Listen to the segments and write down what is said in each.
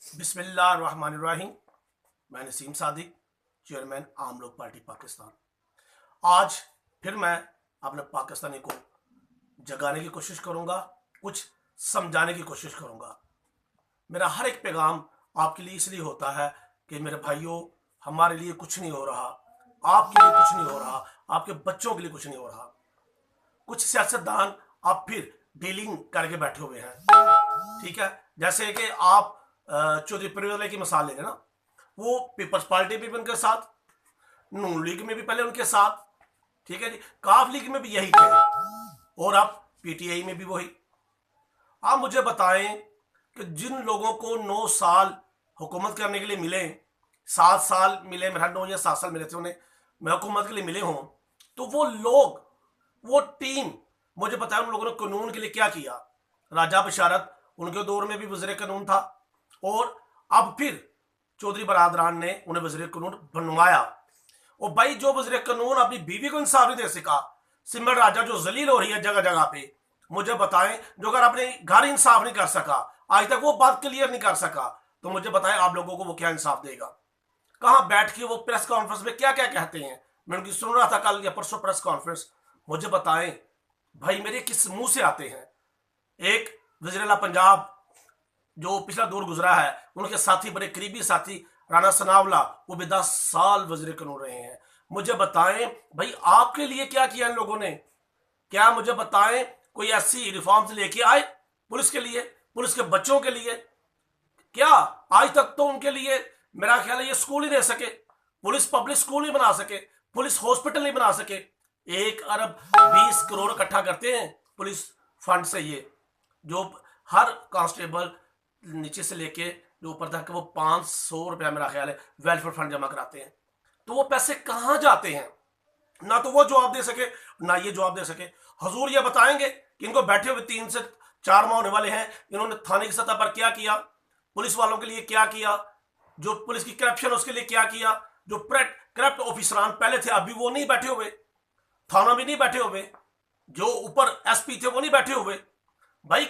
बिस्मिल्लाहिर्रहमानिर्रहीम। मैं नसीम सादिक, चेयरमैन आम लोग पार्टी पाकिस्तान। आज फिर मैं अपने पाकिस्तानी को जगाने की कोशिश करूंगा, कुछ समझाने की कोशिश करूंगा। मेरा हर एक पैगाम आपके लिए इसलिए होता है कि मेरे भाइयों, हमारे लिए कुछ नहीं हो रहा, आपके लिए कुछ नहीं हो रहा, आपके बच्चों के लिए कुछ नहीं हो रहा। कुछ सियासतदान आप फिर डीलिंग करके बैठे हुए हैं, ठीक है। जैसे कि आप चौधरी परवेज की मिसाल लेंगे ना, वो पीपल्स पार्टी में भी उनके साथ, नून लीग में भी पहले उनके साथ, ठीक है जी, काफ लीग में भी यही थे, और अब पीटीआई में भी वही। आप मुझे बताएं कि जिन लोगों को 9 साल हुकूमत करने के लिए मिले, 7 साल मिले, मेरा 9 या 7 साल मिले थे उन्हें, मैं हुकूमत के लिए मिले हों, तो वो लोग, वो टीम, मुझे बताया उन लोगों ने कानून के लिए क्या किया। राजा बशारत उनके दौर में भी वज़ीर कानून था, और अब फिर चौधरी बरादरान ने उन्हें वज़ीर कानून बनवाया। और भाई, जो वज़ीर कानून अपनी बीवी को इंसाफ नहीं दे सका, सिमर राजा जो जलील हो रही है जगह जगह पे, मुझे बताएं, जो अगर अपने घर इंसाफ नहीं कर सका, आज तक वो बात क्लियर नहीं कर सका, तो मुझे बताएं आप लोगों को वो क्या इंसाफ देगा। कहां बैठ के वो प्रेस कॉन्फ्रेंस में क्या क्या कहते हैं, मैं उनकी सुन रहा था कल या परसों प्रेस कॉन्फ्रेंस। मुझे बताएं भाई, मेरे किस मुंह से आते हैं। एक वज़ीर पंजाब जो पिछला दौर गुजरा है, उनके साथी, बड़े करीबी साथी राणा सनावला, वो भी 10 साल वज़ीर कानून रहे हैं। मुझे बताएं भाई, आपके लिए क्या किया इन लोगों ने। क्या मुझे बताएं कोई ऐसी रिफॉर्म्स लेके आए पुलिस के लिए, पुलिस के बच्चों के लिए? क्या आज तक तो उनके लिए मेरा ख्याल है ये स्कूल ही दे सके, पुलिस पब्लिक स्कूल नहीं बना सके, पुलिस हॉस्पिटल नहीं बना सके। 1 अरब 20 करोड़ इकट्ठा करते हैं पुलिस फंड से, ये जो हर कांस्टेबल नीचे से लेके जो ऊपर तक वो 500 रुपया मेरा ख्याल है वेलफेयर फंड जमा कराते हैं। तो वो पैसे कहां जाते हैं? ना तो वो जवाब दे सके, ना ये जवाब दे सके। हजूर ये बताएंगे कि इनको बैठे हुए 3 से 4 माह होने वाले हैं, इन्होंने थाने की सतह पर क्या किया, पुलिस वालों के लिए क्या किया, जो पुलिस की करप्शन उसके लिए क्या किया, जो करप्ट ऑफिसरान पहले थे अभी वो नहीं बैठे हुए, थाना भी नहीं बैठे हुए, जो ऊपर एसपी थे वो नहीं बैठे हुए। भाई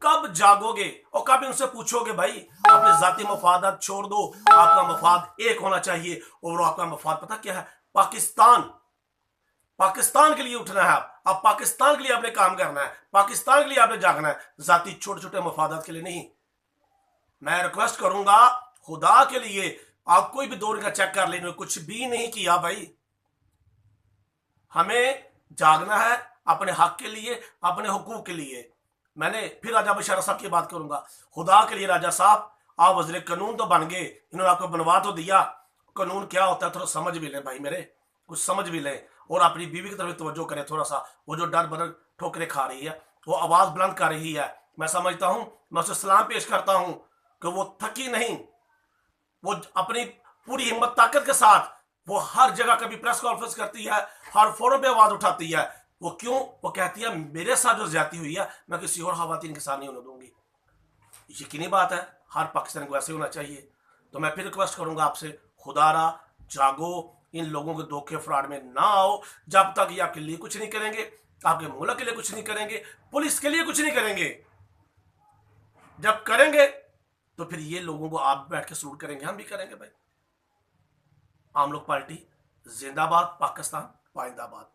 कब जागोगे और कब इनसे पूछोगे भाई, अपने जाती मफादात छोड़ दो, आपका मफाद एक होना चाहिए, और आपका मफाद पता क्या है? पाकिस्तान। पाकिस्तान के लिए उठना है, आप पाकिस्तान के लिए आपने काम करना है, पाकिस्तान के लिए आपने जागना है, जाती छोटे छोटे मफादात के लिए नहीं। मैं रिक्वेस्ट करूंगा खुदा के लिए, आप कोई भी दौर का चेक कर लेने, कुछ भी नहीं किया भाई। हमें जागना है अपने हक के लिए, अपने हुकूक के लिए। मैंने फिर राजा बशारत साहब की बात करूंगा, खुदा के लिए राजा साहब, आप वज़ीर कानून तो बन गए, इन्होंने आपको बनवा तो दिया, कानून क्या होता है थोड़ा समझ भी लें भाई मेरे, कुछ समझ भी लें, और अपनी बीवी की तरफ तवज्जो करें थोड़ा सा। वो जो डर बदर ठोकरे खा रही है, वो आवाज बुलंद कर रही है, मैं समझता हूं, मैं उसे सलाम पेश करता हूं कि वो थकी नहीं, वो अपनी पूरी हिम्मत ताकत के साथ वो हर जगह कभी प्रेस कॉन्फ्रेंस करती है, हर फोरम पे आवाज उठाती है। वो क्यों? वो कहती है मेरे साथ जो ज्यादती हुई है मैं किसी और खवातीन के साथ नहीं होने दूंगी। यकीनी बात है, हर पाकिस्तान को ऐसे होना चाहिए। तो मैं फिर रिक्वेस्ट करूंगा आपसे, खुदारा जागो, इन लोगों के धोखे फ्रॉड में ना आओ। जब तक ये आपके लिए कुछ नहीं करेंगे, आपके मुल्क के लिए कुछ नहीं करेंगे, पुलिस के लिए कुछ नहीं करेंगे, जब करेंगे तो फिर ये लोगों को आप बैठ के सलूट करेंगे, हम भी करेंगे भाई। आम लोग पार्टी जिंदाबाद, पाकिस्तान पाइंदाबाद।